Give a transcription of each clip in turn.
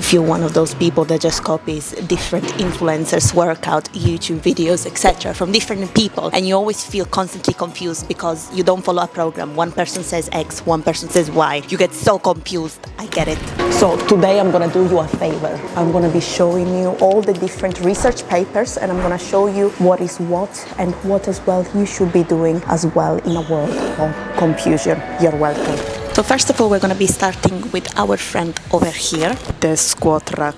if you're one of those people that just copies different influencers, workout, YouTube videos, etc. from different people, and you always feel constantly confused because you don't follow a program. One person says X, one person says Y. You get so confused. I get it. So today I'm gonna do you a favor. I'm gonna be showing you all the different research papers, and I'm gonna show you what is what and what as well you should be doing as well in a world of confusion. You're welcome. So first of all, we're gonna be starting with our friend over here, the squat rack.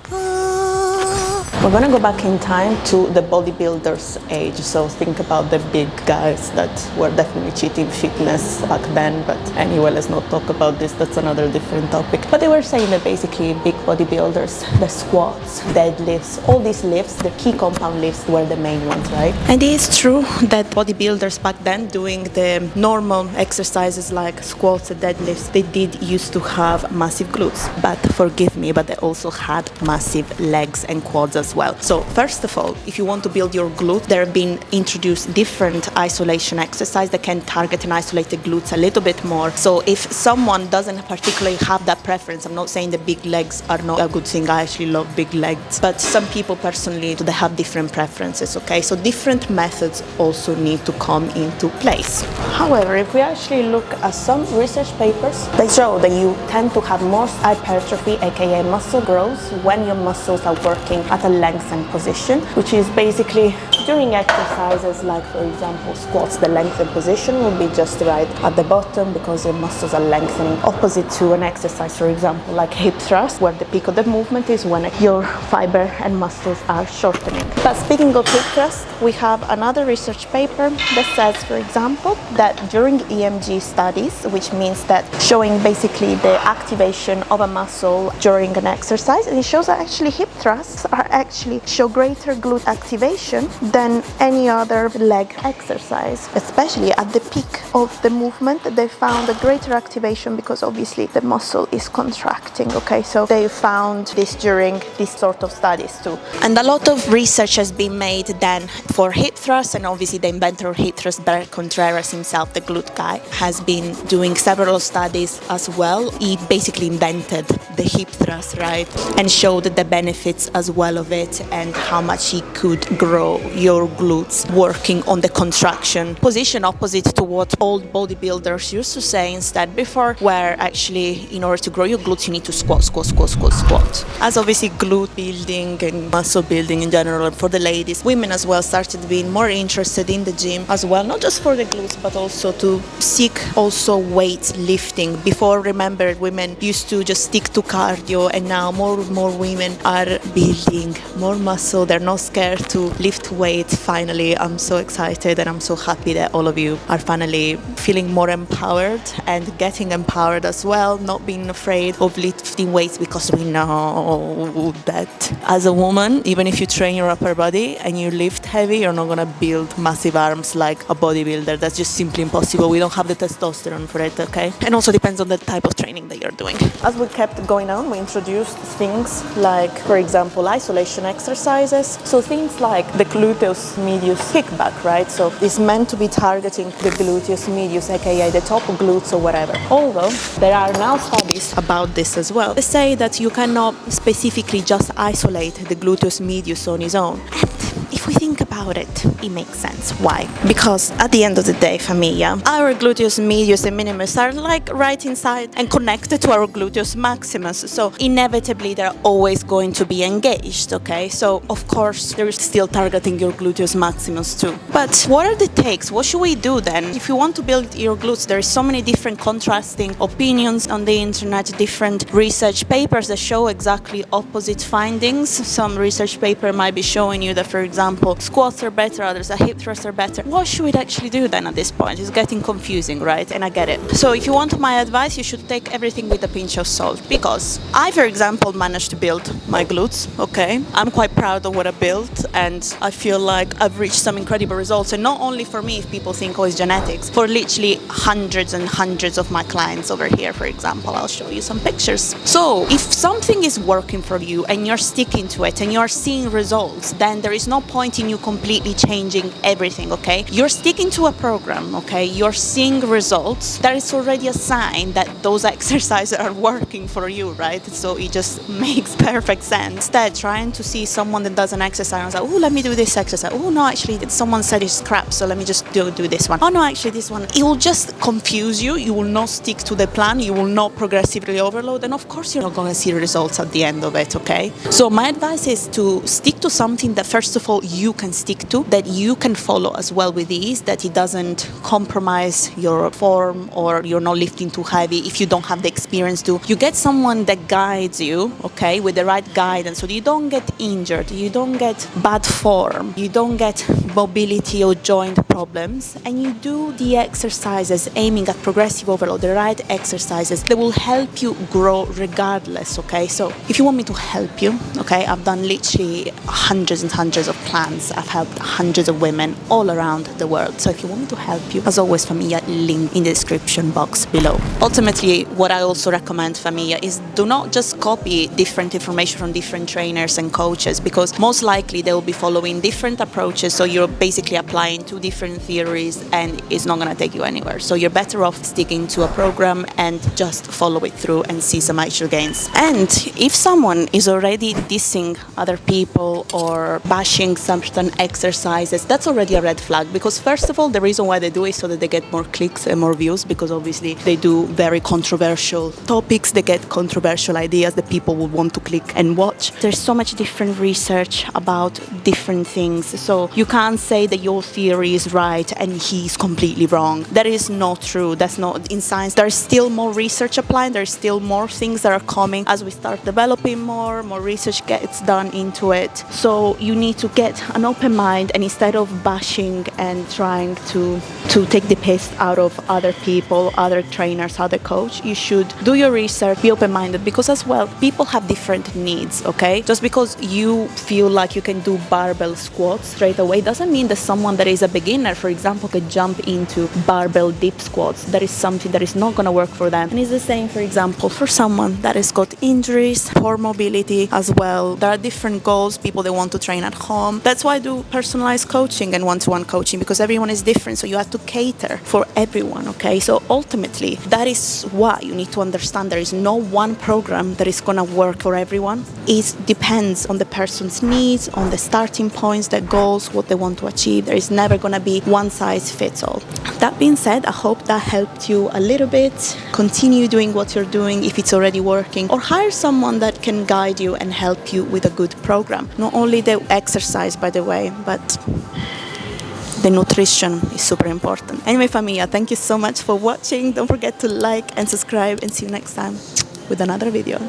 We're gonna go back in time to the bodybuilders' age, so think about the big guys that were definitely cheating fitness back then, but anyway, let's not talk about this, that's another different topic. But they were saying that basically big bodybuilders, the squats, deadlifts, all these lifts, the key compound lifts were the main ones, right? And it is true that bodybuilders back then doing the normal exercises like squats and deadlifts, they did used to have massive glutes, but forgive me, but they also had massive legs and quads as well. So first of all, if you want to build your glute, there have been introduced different isolation exercise that can target and isolate the glutes a little bit more. So if someone doesn't particularly have that preference, I'm not saying the big legs are not a good thing, I actually love big legs, but some people personally, they have different preferences, okay? So different methods also need to come into place. However, if we actually look at some research papers, they show that you tend to have more hypertrophy, aka muscle growth, when your muscles are working at a lengthened position, which is basically during exercises like, for example, squats, the lengthened position will be just right at the bottom because your muscles are lengthening, opposite to an exercise, for example, like hip thrust, where the peak of the movement is when your fiber and muscles are shortening. But speaking of hip thrust, we have another research paper that says, for example, that during EMG studies, which means that showing basically the activation of a muscle during an exercise, and it shows that actually hip thrusts are actually show greater glute activation than any other leg exercise, especially at the peak of the movement. They found a greater activation because obviously the muscle is contracting, okay? So they found this during this sort of studies too. And a lot of research has been made then for hip thrust, and obviously the inventor of hip thrust, Bert Contreras himself, the glute guy, has been doing several studies as well. He basically invented the hip thrust, right? And showed the benefits as well of it and how much he could grow your glutes working on the contraction position, opposite to what old bodybuilders used to say instead before, where actually in order to grow your glutes you need to squat. As obviously glute building and muscle building in general, and for the ladies, women as well started being more interested in the gym as well, not just for the glutes but also to seek also weight lifting. Before, remember, women used to just stick to cardio, and now more women are building more muscle. They're not scared to lift weight. Finally, I'm so excited and I'm so happy that all of you are finally feeling more empowered and getting empowered as well, not being afraid of lifting weights, because we know that as a woman, even if you train your upper body and you lift heavy, you're not gonna build massive arms like a bodybuilder. That's just simply impossible. We don't have the testosterone for it, okay? And also depends on the type of training that you're doing. As we kept going on, we introduced things like, for example, isolation exercises. So things like the gluteus medius kickback, right? So it's meant to be targeting the gluteus medius, aka the top glutes or whatever. Although there are now studies about this as well. They say that you cannot specifically just isolate the gluteus medius on its own. And if we think about it, it makes sense. Why? Because at the end of the day, familia, our gluteus medius and minimus are like right inside and connected to our gluteus maximus. So inevitably they're always going to be engaged, okay? So of course there is still targeting your gluteus maximus too. But what are the takes? What should we do then? If you want to build your glutes, there is so many different contrasting opinions on the internet, different research papers that show exactly opposite findings. Some research paper might be showing you that, for example, squats are better, others are hip thrusts are better. What should we actually do then at this point? It's getting confusing, right? And I get it. So if you want my advice, you should take everything with a pinch of salt, because I, for example, managed to build my glutes, okay? I'm quite proud of what I built, and I feel like I've reached some incredible results. And not only for me, if people think, oh, it's genetics, for literally hundreds and hundreds of my clients over here, for example. I'll show you some pictures. So if something is working for you and you're sticking to it and you're seeing results, then there is no point in you completely changing everything, okay? You're sticking to a program, okay? You're seeing results. That is already a sign that those exercises are working for you, right? So it just makes perfect sense. Instead, trying to see someone that does an exercise and say, oh, let me do this exercise. Oh, no, actually, someone said it's crap, so let me just do this one. Oh, no, actually, this one. It will just confuse you. You will not stick to the plan. You will not progressively overload. And of course, you're not going to see results at the end of it, okay? So my advice is to stick to something that, first of all, you can stick to, that you can follow as well with ease, that it doesn't compromise your form or you're not lifting too heavy if you don't have the experience to. You get someone that guides you, okay, with the right guidance, so you don't get injured, you don't get bad form, you don't get mobility or joint problems, and you do the exercises aiming at progressive overload, the right exercises that will help you grow regardless, okay? So if you want me to help you, okay, I've done literally hundreds and hundreds of plans. I've helped hundreds of women all around the world. So if you want me to help you, as always, Famiglia, link in the description box below. Ultimately, what I also recommend, Famiglia, is do not just copy different information from different trainers and coaches, because most likely they will be following different approaches. So you're basically applying two different theories and it's not going to take you anywhere. So you're better off sticking to a program and just follow it through and see some actual gains. And if someone is already dissing other people or bashing certain exercises, that's already a red flag, because first of all, the reason why they do it is so that they get more clicks and more views, because obviously they do very controversial topics, they get controversial ideas that people will want to click and watch. There's so much different research about different things, so you can't say that your theory is right and he's completely wrong. That is not true. That's not in science. There's still more research applying, there's still more things that are coming as we start developing more research gets done into it. So you need to get an open mind, and instead of bashing and trying to take the piss out of other people, other trainers, other coach, you should do your research, be open-minded, because as well, people have different needs, okay? Just because you feel like you can do barbell squats straight away doesn't mean that someone that is a beginner, for example, could jump into barbell dip squats. That is something that is not going to work for them. And it's the same, for example, for someone that has got injuries, poor mobility as well. There are different goals, people that want to train at home. That's why I do personalized coaching and one-to-one coaching, because everyone is different, so you have to cater for everyone, okay? So ultimately, that is why you need to understand there is no one program that is going to work for everyone. It depends on the person's needs, on the starting points, their goals, what they want to achieve. There is never going to be one size fits all. That being said, I hope that helped you a little bit. Continue doing what you're doing if it's already working, or hire someone that can guide you and help you with a good program. Not only the exercise, by the way, but the nutrition is super important. Anyway, Famiglia, thank you so much for watching. Don't forget to like and subscribe, and see you next time with another video.